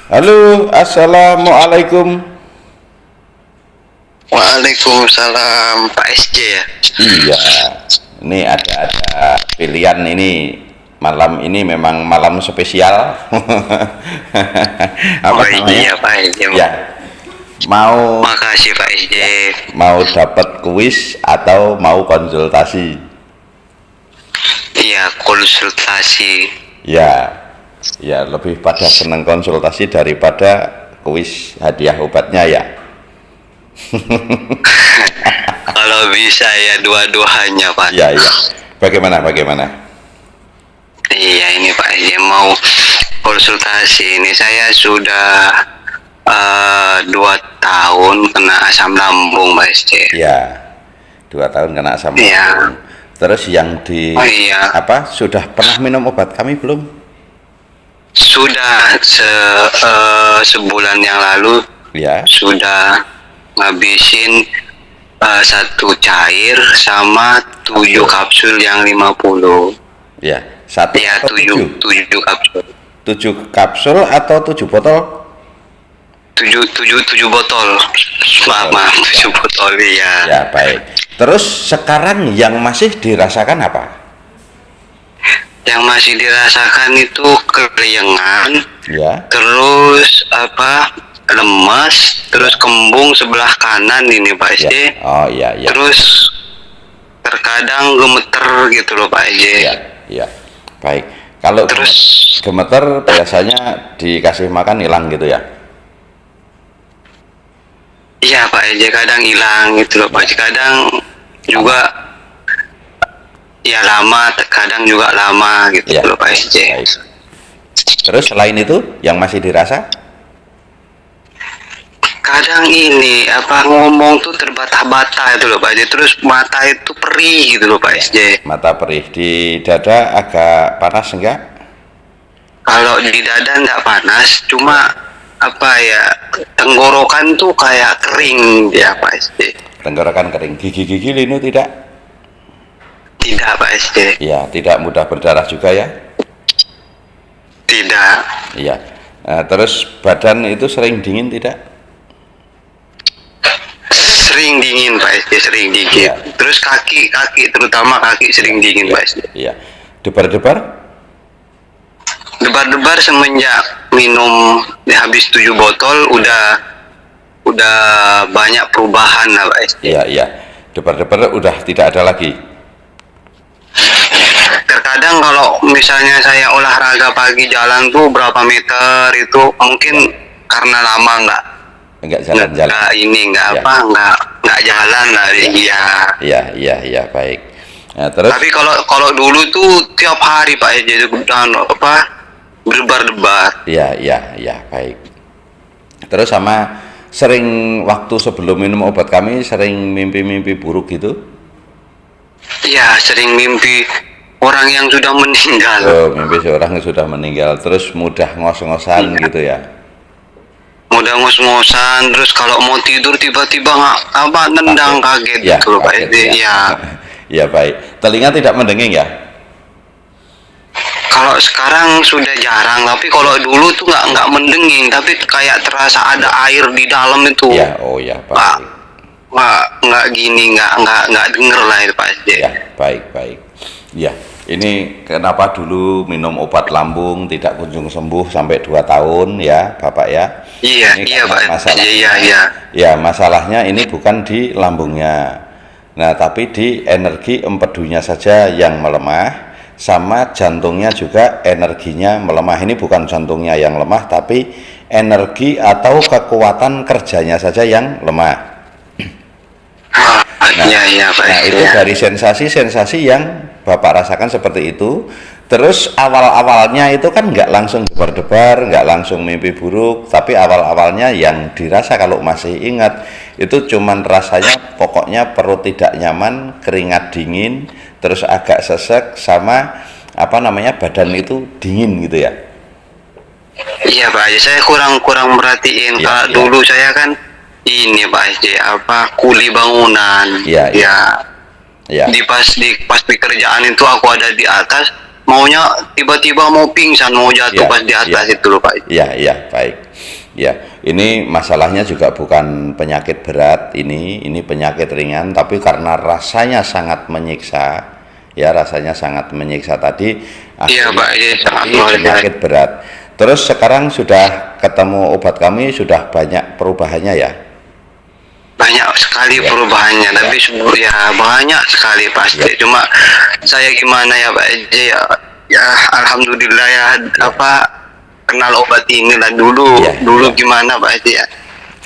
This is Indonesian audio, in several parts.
Halo, assalamualaikum. Waalaikumsalam, Pak SJ ya. Iya, ini ada pilihan ini malam ini memang malam spesial. Apa Oh namanya? iya Pak SJ. Ya, mau Makasih Pak SJ. mau dapat kuis atau mau konsultasi? Iya, konsultasi. Ya, ya lebih pada senang konsultasi daripada kuis hadiah obatnya ya. Kalau bisa ya dua-duanya Pak. Ya, ya. Bagaimana? Iya ini Pak SJ mau konsultasi ini. Saya sudah 2 tahun kena asam lambung Pak SJ. Ya, 2 tahun kena asam lambung. Iya. Terus yang Oh iya. sudah pernah minum obat kami belum? Sudah sebulan yang lalu Ya. sudah ngabisin 1 cair sama 7 kapsul yang 50. Ya, satu Ya, atau 7 kapsul. 7 kapsul atau 7 botol? 7 botol. Maaf, 7 botol ya. Ya, baik. Terus sekarang yang masih dirasakan apa? Yang masih dirasakan itu keringan, Ya. terus lemas, terus kembung sebelah kanan ini Pak Ya. SJ. Oh, iya, ya. Terus terkadang gemeter gitu loh Pak SJ. Ya, ya. Baik. Kalau Terus gemeter biasanya dikasih makan hilang gitu ya? iya Pak SJ kadang hilang gitu loh Pak SJ. Kadang juga ya lama, kadang juga lama gitu Ya. loh Pak SJ. Baik. Terus selain itu yang masih dirasa? Kadang ini ngomong tuh terbata-bata itu loh Pak SJ. Terus mata itu perih gitu loh Pak SJ. Mata perih, di dada agak panas enggak? Kalau di dada nggak panas, cuma tenggorokan tuh kayak kering ya Pak SJ. Tenggorokan kering, gigi-gigi linu tidak? Tidak Pak SJ. Ya, tidak mudah berdarah juga ya? Tidak. Iya. Terus badan itu sering dingin tidak? Sering dingin Pak SJ, sering dingin. Iya. Terus kaki terutama kaki sering dingin Pak SJ. Iya. Debar-debar? Debar-debar semenjak minum habis 7 botol udah banyak perubahan lah Pak SJ. Iya, iya. Debar-debar udah tidak ada lagi. Terkadang kalau misalnya saya olahraga pagi jalan tuh berapa meter itu mungkin karena lama Enggak jalan-jalan. nggak Ya. nggak jalan lah iya. Iya, baik. Nah, terus Tapi kalau dulu tuh tiap hari Pak SJ berdebar-debar. iya, baik. Terus sama sering waktu sebelum minum obat kami sering mimpi-mimpi buruk gitu? Iya, sering mimpi orang yang sudah meninggal. Oh, mimpi seorang yang sudah meninggal, terus mudah ngos-ngosan gitu ya? Mudah ngos-ngosan, terus kalau mau tidur tiba-tiba nendang kaget Ya, gitu loh Pak kaget, SJ. ya. Iya. Ya, baik. Telinga tidak mendenging ya? Kalau sekarang sudah jarang, tapi kalau dulu tuh nggak mendenging, tapi kayak terasa ada air di dalam itu. Ya, oh ya, baik. Nggak gini, nggak denger lah itu Pak SJ. Ya, baik. Ya, ini kenapa dulu minum obat lambung tidak kunjung sembuh sampai 2 tahun ya, Bapak ya? Iya, Ini iya karena Pak. masalahnya, Iya. Ya, masalahnya ini bukan di lambungnya. Nah, tapi di energi empedunya saja yang melemah, sama jantungnya juga energinya melemah. Ini bukan jantungnya yang lemah, tapi energi atau kekuatan kerjanya saja yang lemah. Iya Pak. Nah, itu dari sensasi-sensasi yang Bapak rasakan seperti itu. Terus awal-awalnya itu kan nggak langsung debar-debar, nggak langsung mimpi buruk, tapi awal-awalnya yang dirasa kalau masih ingat itu cuman rasanya pokoknya perut tidak nyaman, keringat dingin, terus agak sesek sama badan itu dingin gitu ya. Iya Pak, saya kurang merhatiin. Iya, Kalau iya. dulu saya kan ini Pak SJ kuli bangunan. Iya, iya. Ya. Pas di kerjaan itu aku ada di atas, maunya tiba-tiba mau pingsan, mau jatuh Ya, pas di atas ya. itu loh Pak. Iya, baik. Ya, ini masalahnya juga bukan penyakit berat, ini penyakit ringan, tapi karena rasanya sangat menyiksa, ya rasanya sangat menyiksa tadi, Iya Pak, iya sangat seperti luar biasa. penyakit berat. Terus sekarang sudah ketemu obat kami, sudah banyak perubahannya ya? Banyak sekali Ya. perubahannya, tapi ya banyak sekali pasti. Ya. Cuma saya gimana ya Pak Eje ya, ya alhamdulillah ya, apa kenal obat ini lah dulu. Ya, Dulu ya. gimana Pak Eje ya?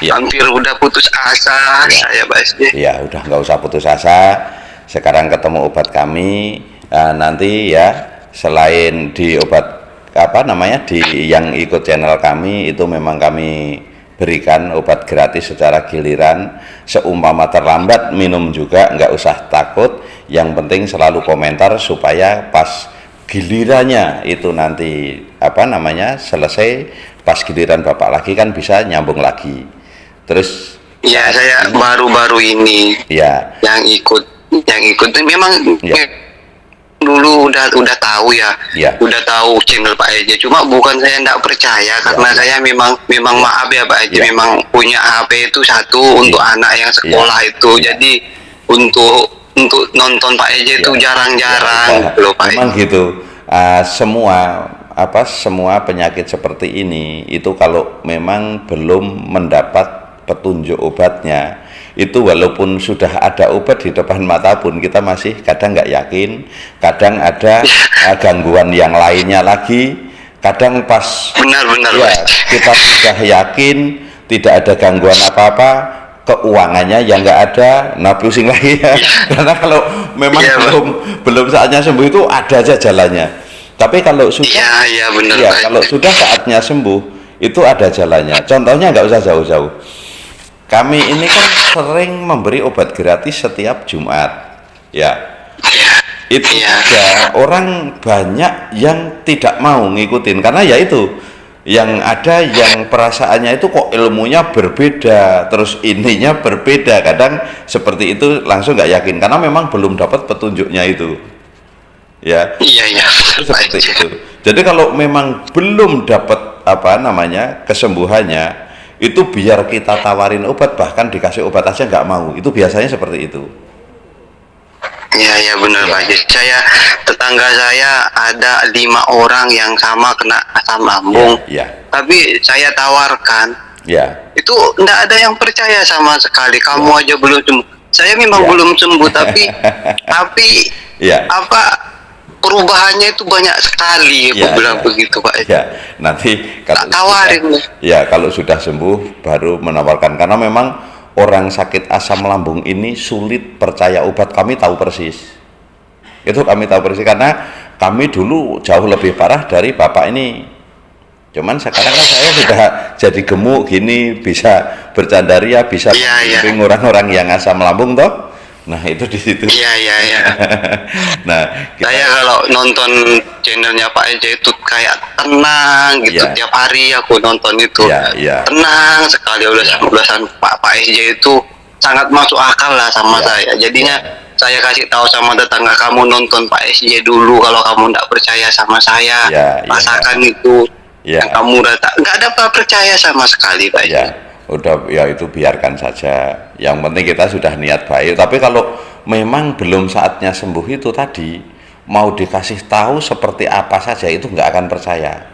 Ya. Hampir udah putus asa Ya. saya Pak Eje. Ya, udah nggak usah putus asa. Sekarang ketemu obat kami, nanti ya selain di obat apa namanya di yang ikut channel kami itu memang kami berikan obat gratis secara giliran. Seumpama terlambat minum juga nggak usah takut. Yang penting selalu komentar supaya pas gilirannya itu nanti apa namanya selesai, pas giliran Bapak lagi kan bisa nyambung lagi. Terus Ya saya baru-baru ini ya yang ikut memang Ya. dulu udah tahu ya, Ya. udah tahu channel Pak Eje, cuma bukan saya tidak percaya karena Ya. saya memang maaf ya Pak Eje, Ya. memang punya HP itu satu untuk Ya. anak yang sekolah Ya. itu, Ya. jadi untuk nonton Pak Eje itu Ya. jarang-jarang Ya, gitu loh Pak memang Eje. gitu. Semua penyakit seperti ini itu kalau memang belum mendapat petunjuk obatnya, itu walaupun sudah ada obat di depan mata pun kita masih kadang nggak yakin, kadang ada gangguan yang lainnya lagi, kadang pas Benar-benar ya Pak Eje. kita sudah yakin tidak ada gangguan apa-apa, keuangannya yang nggak ada, nah pusing lagi ya. Karena kalau memang Iya, Pak. belum saatnya sembuh itu ada aja jalannya. Tapi kalau sudah Iya benar ya Pak Eje. kalau sudah saatnya sembuh itu ada jalannya. Contohnya nggak usah jauh-jauh. Kami ini kan sering memberi obat gratis setiap Jumat, ya. Itu Iya. ada orang banyak yang tidak mau ngikutin karena ya itu yang ada yang perasaannya itu kok ilmunya berbeda, terus ininya berbeda, kadang seperti itu langsung nggak yakin karena memang belum dapat petunjuknya itu, ya. Iya Itu Pak seperti Eje. itu. Jadi kalau memang belum dapat apa namanya kesembuhannya, itu biar kita tawarin obat, bahkan dikasih obat aja nggak mau. Itu biasanya seperti itu. Iya benar Pak Eje. Tetangga saya ada 5 orang yang sama kena asam lambung. Ya, Tapi saya tawarkan, ya, itu enggak ada yang percaya sama sekali. Kamu aja belum sembuh. Saya memang Ya. belum sembuh, tapi ya. apa perubahannya itu banyak sekali. Ya, Aku bilang ya. begitu Pak Eje. Ya, nanti Tak tawarin. kalau sudah sembuh baru menawarkan karena memang orang sakit asam lambung ini sulit percaya obat. Kami tahu persis. Itu kami tahu persis karena kami dulu jauh lebih parah dari Bapak ini. Cuman sekarang kan saya sudah jadi gemuk gini, bisa bercanda ria, bisa Iya. membimbing orang-orang yang asam lambung toh. Nah, itu di situ. Iya. Nah, Saya kalau nonton channelnya Pak Eje itu kayak tenang gitu. Iya. Tiap hari aku nonton itu. Iya. Tenang sekali. Ulasan Pak Eje itu sangat masuk akal lah sama Iya. saya. Jadinya Iya. saya kasih tahu sama tetangga, kamu nonton Pak Eje dulu kalau kamu tidak percaya sama saya. Iya. Rasakan itu. Iya. Yang kamu nggak ada percaya sama sekali Pak Eje. Ya, udah ya itu biarkan saja. Yang penting kita sudah niat baik. Tapi kalau memang belum saatnya sembuh itu tadi, mau dikasih tahu seperti apa saja itu nggak akan percaya.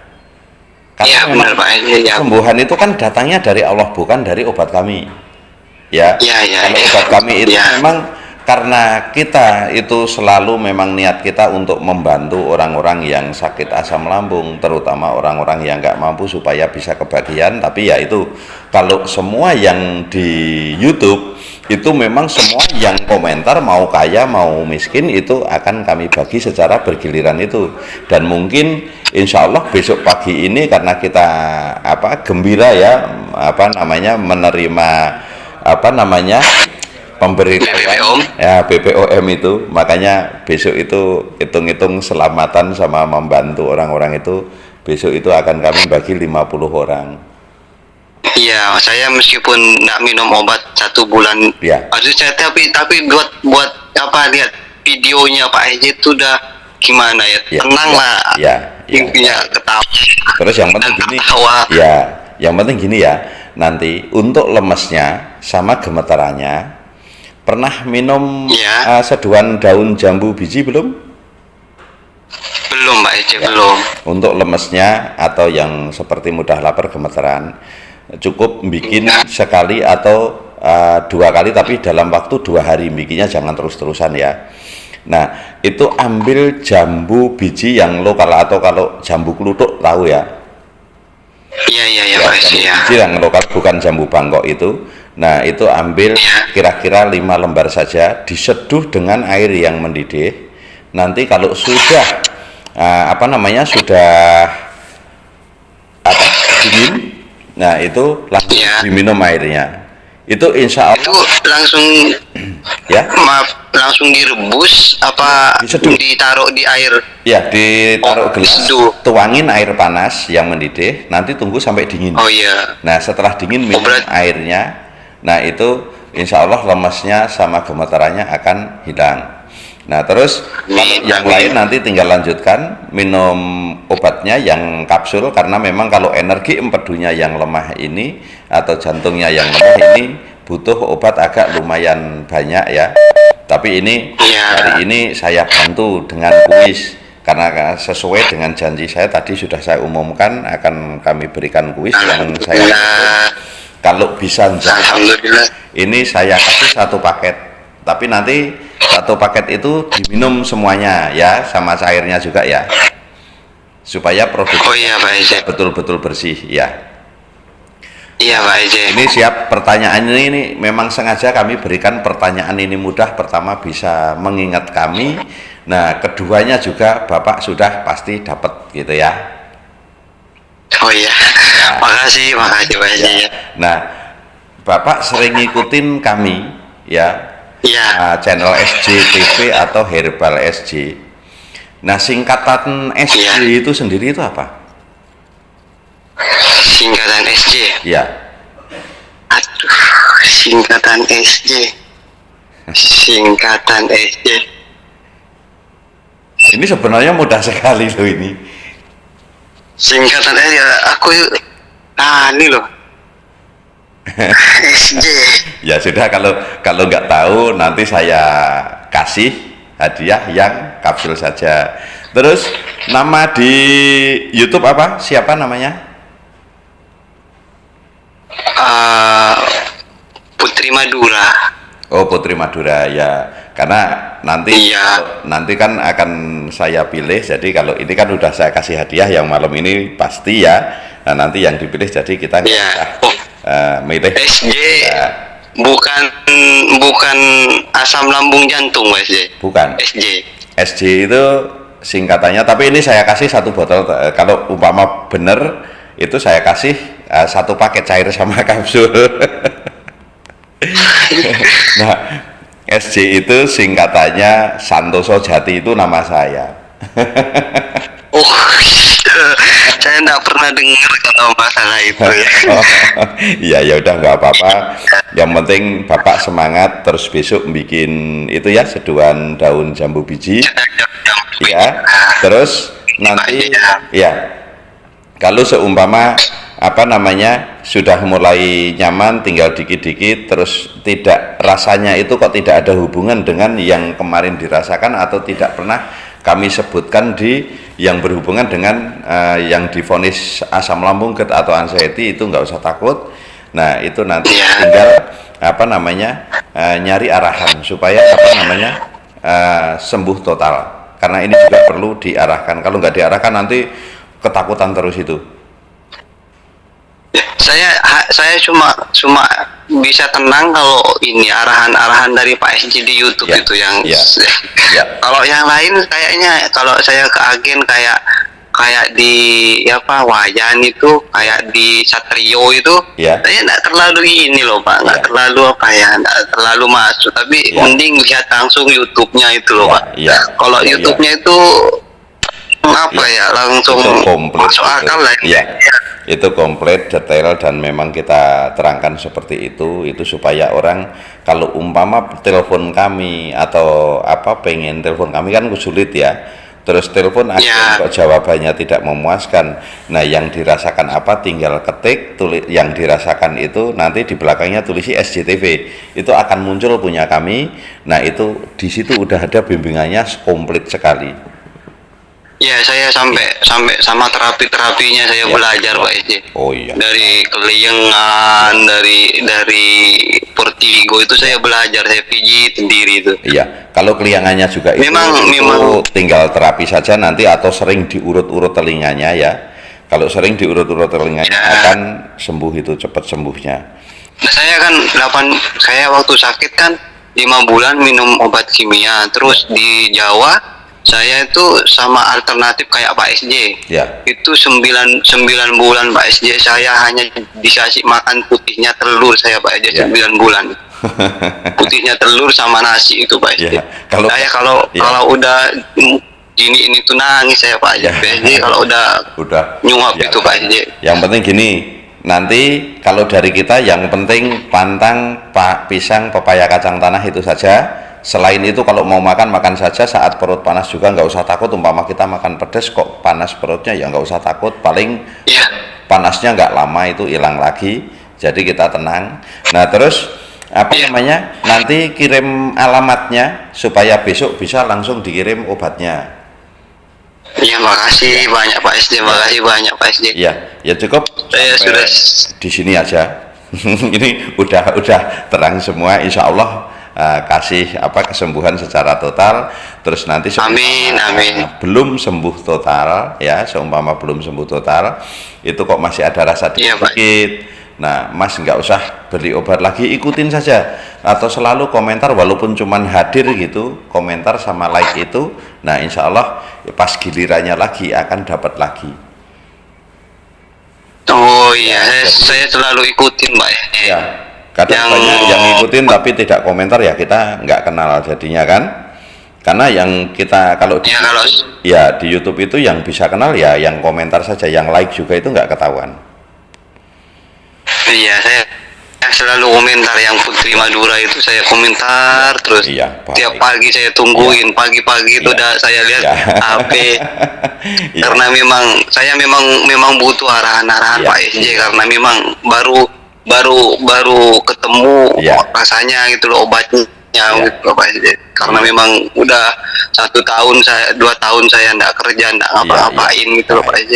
Iya benar Pak Eje. Ya. Kesembuhan itu kan datangnya dari Allah, bukan dari obat kami. Ya. Iya. Kalau obat kami itu memang karena kita itu selalu memang niat kita untuk membantu orang-orang yang sakit asam lambung, terutama orang-orang yang nggak mampu supaya bisa kebagian. Tapi ya itu kalau semua yang di YouTube itu memang semua yang komentar mau kaya mau miskin itu akan kami bagi secara bergiliran itu. Dan mungkin insya Allah besok pagi ini karena kita gembira ya menerima pemberitahuan ya BPOM itu, makanya besok itu hitung-hitung selamatan sama membantu orang-orang itu, besok itu akan kami bagi 50 orang. Iya, saya meskipun nggak minum obat 1 bulan, Ya. maksud saya tapi buat lihat videonya Pak Eje itu udah gimana ya, Ya, tenang ya, lah, ya, ya. intinya ketawa. Terus yang penting gini, Ketawa. ya Yang penting gini ya, nanti untuk lemesnya sama gemetarannya, pernah minum Ya. seduhan daun jambu biji belum? Belum Pak Ece, belum. Untuk lemesnya atau yang seperti mudah lapar gemetaran, cukup bikin sekali atau 2 kali, tapi dalam waktu 2 hari, bikinnya jangan terus-terusan ya. Nah, itu ambil jambu biji yang lokal, atau kalau jambu kluthuk tahu ya? Iya iya iya Ya, Pak Ece jambu ya. biji yang lokal, bukan jambu Bangkok itu. Nah, itu ambil Ya. kira-kira 5 lembar saja, diseduh dengan air yang mendidih. Nanti kalau sudah sudah dingin, nah itu langsung Ya. diminum airnya. Itu insya Itu Allah langsung ya. langsung direbus apa Diseduh. ditaruh di air? Ya, ditaruh Oh, gelas, diseduh. tuangin air panas yang mendidih, nanti tunggu sampai dingin. Oh iya. Nah, setelah dingin minum berarti- airnya. Nah, itu insya Allah lemesnya sama gemetarannya akan hilang. Nah, terus kalau yang lain nanti tinggal lanjutkan minum obatnya yang kapsul, karena memang kalau energi empedunya yang lemah ini atau jantungnya yang lemah ini butuh obat agak lumayan banyak ya. Tapi ini Iya. hari ini saya bantu dengan kuis, karena sesuai dengan janji saya tadi sudah saya umumkan akan kami berikan kuis yang saya Alhamdulillah. kalau bisa jawab, Alhamdulillah. ini saya kasih 1 paket, tapi nanti 1 paket itu diminum semuanya ya, sama cairnya juga ya, supaya produk Oh iya Pak Ece. betul-betul bersih ya. Iya Pak Ece. Ini siap, pertanyaan ini memang sengaja kami berikan pertanyaan ini mudah. Pertama bisa mengingat kami, nah keduanya juga Bapak sudah pasti dapat gitu ya. Oh iya. Makasih Pak Ece. Ya. Nah, Bapak sering ngikutin kami ya, Iya. channel SJ TV atau Herbal SJ. Nah, singkatan SJ Iya. itu sendiri itu apa? Singkatan SJ. Ya, Aduh, singkatan SJ. Singkatan SJ. ini sebenarnya mudah sekali loh ini. Singkatan SJ. Aku ini loh. SJ. Ya sudah, kalau nggak tahu nanti saya kasih hadiah yang kapsul saja. Terus nama di YouTube apa? Siapa namanya? Putri Madura. Oh, Putri Madura ya. Karena nanti Iya. nanti kan akan saya pilih. Jadi kalau ini kan udah saya kasih hadiah yang malam ini pasti ya. Nah, nanti yang dipilih, jadi kita nggak Iya. usah Oh, milih. SJ. Ya, Bukan asam lambung jantung SJ. bukan. SJ. SJ itu singkatannya, tapi ini saya kasih 1 botol. Kalau umpama bener itu saya kasih 1 paket cair sama kapsul. Nah, SJ itu singkatannya Santoso Jati, itu nama saya. Oh, saya enggak pernah dengar kalau masalah itu ya. Iya, ya udah nggak apa-apa. Yang penting Bapak semangat, terus besok bikin itu ya, seduhan daun jambu biji. Ya, terus nanti ya, kalau seumpama sudah mulai nyaman, tinggal dikit-dikit, terus tidak, rasanya itu kok tidak ada hubungan dengan yang kemarin dirasakan atau tidak pernah kami sebutkan di yang berhubungan dengan yang divonis asam lambung, GERD atau anxiety, itu nggak usah takut. Nah, itu nanti tinggal nyari arahan supaya sembuh total, karena ini juga perlu diarahkan. Kalau nggak diarahkan nanti ketakutan terus itu. Saya cuma bisa tenang kalau ini arahan-arahan dari Pak SJ di YouTube Ya, itu yang ya, ya. kalau yang lain kayaknya kalau saya ke agen kayak di Wayan itu, kayak di Satrio itu, Ya. saya nggak terlalu ini loh Pak, nggak Ya. terlalu nggak terlalu masuk, tapi Ya. mending lihat langsung YouTube-nya itu loh Ya, Pak. ya. Kalau Ya. YouTube-nya itu langsung Itu komplit masuk itu. akal lah. Ya, itu komplit, detail, dan memang kita terangkan seperti itu supaya orang kalau umpama telepon kami atau pengen telepon kami kan sulit ya, terus telepon Ya. kok jawabannya tidak memuaskan. Nah, yang dirasakan apa tinggal ketik, yang dirasakan itu nanti di belakangnya tulisi SJTV. Itu akan muncul punya kami. Nah, itu di situ udah ada bimbingannya komplit sekali. Ya, saya sampai sama terapinya saya Ya. belajar Pak SJ. Oh iya. Dari keliengan, dari vertigo itu saya belajar, saya pijit sendiri itu. Iya, kalau keliangannya juga itu Memang tinggal terapi saja nanti atau sering diurut-urut telinganya ya. Kalau sering diurut-urut telinganya Ya. akan sembuh, itu cepat sembuhnya. Nah, saya waktu sakit kan 5 bulan minum obat kimia, terus di Jawa saya itu sama alternatif kayak Pak SJ. Ya. Itu 9 bulan Pak SJ, saya hanya dikasih makan putihnya telur saya Pak SJ. Ya. 9 bulan. Putihnya telur sama nasi itu Pak SJ. Ya. Kalau ya. Kalau udah gini ini tuh nangis saya Pak SJ. Ya. Pak SJ kalau udah nyuap ya, itu Pak SJ. Yang penting gini, nanti kalau dari kita yang penting pantang, pisang, pepaya, kacang tanah itu saja. Selain itu kalau mau makan saja, saat perut panas juga nggak usah takut. Umpama kita makan pedas kok panas perutnya, ya nggak usah takut, paling Ya. panasnya nggak lama itu hilang lagi, jadi kita tenang. Nah, terus namanya, nanti kirim alamatnya supaya besok bisa langsung dikirim obatnya. Ya, makasih banyak Pak SJ, makasih banyak Pak SJ. Ya cukup Saya sudah di sini aja. Ini udah terang semua, insya Allah. Kasih kesembuhan secara total. Terus nanti Amin. belum sembuh total ya, seumpama belum sembuh total itu kok masih ada rasa dikit. Nah, Mas nggak usah beli obat lagi, ikutin saja atau selalu komentar walaupun cuman hadir gitu, komentar sama like itu. Nah, insya Allah pas gilirannya lagi akan dapat lagi. Oh iya, saya selalu ikutin Pak Ya. Kadang banyak yang ngikutin tapi tidak komentar, ya kita nggak kenal jadinya kan. Karena yang kita kalau di YouTube itu yang bisa kenal ya yang komentar saja, yang like juga itu nggak ketahuan. Iya, saya selalu komentar yang Putri Madura itu, saya komentar terus. Iya, tiap pagi saya tungguin, pagi-pagi itu udah saya lihat HP. Karena saya memang butuh arahan Pak SJ, karena memang baru ketemu rasanya gitu loh obatnya gitu Pak SJ. Karena memang udah 2 tahun saya nggak kerja, nggak ngapa-ngapain gitu loh Pak SJ.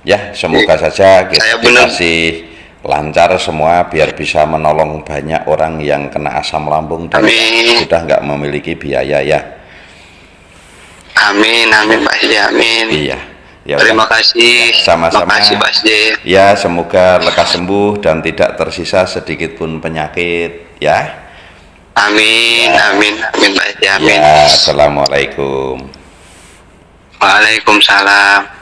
Ya semoga saja kita dikasih lancar semua biar bisa menolong banyak orang yang kena asam lambung dan sudah nggak memiliki biaya ya. Amin Pak SJ, amin. Iya. Ya, terima kasih. Sama-sama. Makasih Pak SJ. Ya, semoga lekas sembuh dan tidak tersisa sedikit pun penyakit ya. Amin Pak SJ, amin. Ya, assalamualaikum. Waalaikumsalam.